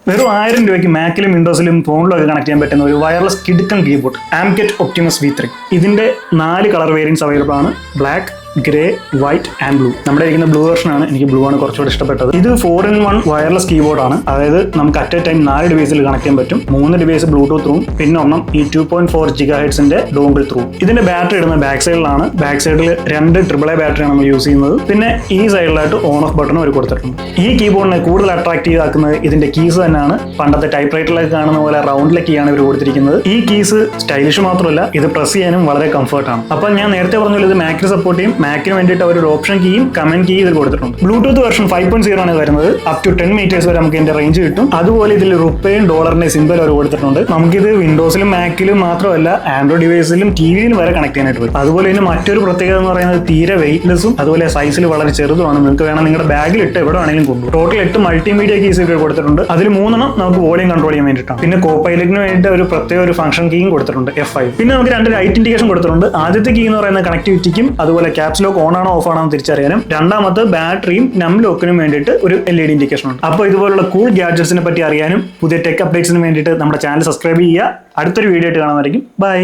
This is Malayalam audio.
വെറും 1000 രൂപയ്ക്ക് മാക്കിലും വിൻഡോസിലും ഫോണിലും ഒക്കെ കണക്ട് ചെയ്യാൻ പറ്റുന്ന ഒരു വയർലെസ് കിടുക്കൻ കീബോർഡ് ആംകെറ്റ് ഒപ്റ്റിമസ് V3. ഇതിന്റെ 4 കളർ വേരിയൻസ് അവൈലബിൾ ആണ്. Black, grey, white and blue. നമ്മുടെ ഇരിക്കുന്ന ബ്ലൂ വെർഷൻ ആണ്. എനിക്ക് ബ്ലൂ ആണ് കുറച്ചുകൂടി ഇഷ്ടപ്പെട്ടത്. ഇത് 4-in-1 വയർലെസ് കീബോർഡ് ആണ്. അതായത് നമുക്ക് അറ്റ് എ ടൈം 4 ഡിവൈസിൽ കണക്ട് ചെയ്യാൻ പറ്റും. 3 ഡിവൈസ് ബ്ലൂടൂത്ത് ത്രൂ, പിന്നെ ഒന്നും ഈ 2.4 GHz ഡോങ്കിൾ ത്രൂ. ഇതിന്റെ ബാറ്ററി ഇടുന്ന ബാക്ക് സൈഡിലാണ്. ബാക്ക് സൈഡിൽ 2 AAA ബാറ്ററിയാണ് നമ്മൾ യൂസ് ചെയ്യുന്നത്. പിന്നെ ഈ സൈഡിലായിട്ട് ഓൺ ഓഫ് ബട്ടൺ അവർ കൊടുത്തിട്ടുണ്ട്. ഈ കീബോർഡിനെ കൂടുതൽ അട്രാക്റ്റീവ് ആക്കുന്നത് ഇതിന്റെ കീസ് തന്നെയാണ്. പണ്ടത്തെ ടൈപ്പ് റൈറ്ററിലൊക്കെ കാണുന്ന പോലെ റൗണ്ടിലെ കീ ആണ് ഇവർ കൊടുത്തിരിക്കുന്നത്. ഈ കീസ് സ്റ്റൈലിഷ് മാത്രമല്ല, ഇത് പ്രസ് ചെയ്യാനും വളരെ കംഫർട്ടാണ്. അപ്പോൾ ഞാൻ നേരത്തെ പറഞ്ഞ ഇത് മാക്കിന് സപ്പോർട്ട് ചെയ്യും. മാക്കിന് വേണ്ടിയിട്ട് അവർ ഒരു ഓപ്ഷൻ കീയും കമന്റ് കീയും ഇതിൽ കൊടുത്തിട്ടുണ്ട്. ബ്ലൂടൂത്ത് വെർഷൻ 5.0 ആണ് വരുന്നത്. അപ് ടു 10 മീറ്റേഴ്സ് വരെ നമുക്ക് ഇതിന്റെ റേഞ്ച് കിട്ടും. അതുപോലെ ഇതിൽ റുപ്പയും ഡോളറിന്റെ സിംബൽ അവർ കൊടുത്തിട്ടുണ്ട്. നമുക്കിത് വിൻഡോസിലും മാക്കിലും മാത്രമല്ല ആൻഡ്രോയിഡ് ഡിവൈസിലും ടിവിയിലും വരെ കണക്ട് ചെയ്യാനായിട്ട് പറ്റും. അതുപോലെ ഇതിന് മറ്റൊരു പ്രത്യേകത എന്ന് പറയുന്നത് തീരെ വെയിറ്റ്ലെസ്സും അതുപോലെ സൈസിൽ വളരെ ചെറുതുമാണ്. നിങ്ങൾക്ക് വേണം നിങ്ങളുടെ ബാഗിൽ ഇട്ട് എവിടെ വേണമെങ്കിലും കൊണ്ടുപോകും. ടോട്ടൽ 8 മൾട്ടിമീഡിയ കീസ് ഒക്കെ കൊടുത്തിട്ടുണ്ട്. അതിൽ 3 നമുക്ക് വോളിയം കൺട്രോൾ ചെയ്യാൻ വേണ്ടിയിട്ടാണ്. പിന്നെ കോപ്പൈലറ്റിന് വേണ്ടിയിട്ട് ഒരു പ്രത്യേക ഒരു ഫംഗ്ഷൻ കീയും കൊടുത്തിട്ടുണ്ട്, F5. പിന്നെ നമുക്ക് 2 ലൈറ്റ് ഇൻഡിക്കേഷൻ കൊടുത്തിട്ടുണ്ട്. ആദ്യത്തെ കീ എന്ന് പറയുന്നത് കണക്ടിവിറ്റിക്കും അതുപോലെ ക്യാപ്സ് ലോക്ക് ഓൺ ആണോ ഓഫ് ആണോ തിരിച്ചറിയാനും, രണ്ടാമത്തെ ബാറ്ററിയും നം ലോക്കിനും വേണ്ടിയിട്ട് ഒരു LED ഇൻഡിക്കേഷൻ ഉണ്ട്. അപ്പോൾ ഇതുപോലുള്ള കൂൾ ഗാഡ്ജറ്റ്സിനെ പറ്റി അറിയാനും പുതിയ ടെക് അപ്ഡേറ്റ്സിന് വേണ്ടിയിട്ട് നമ്മുടെ ചാനൽ സബ്സ്ക്രൈബ് ചെയ്യുക. അടുത്തൊരു വീഡിയോ ആയിട്ട് കാണുന്നതായിരിക്കും. ബൈ.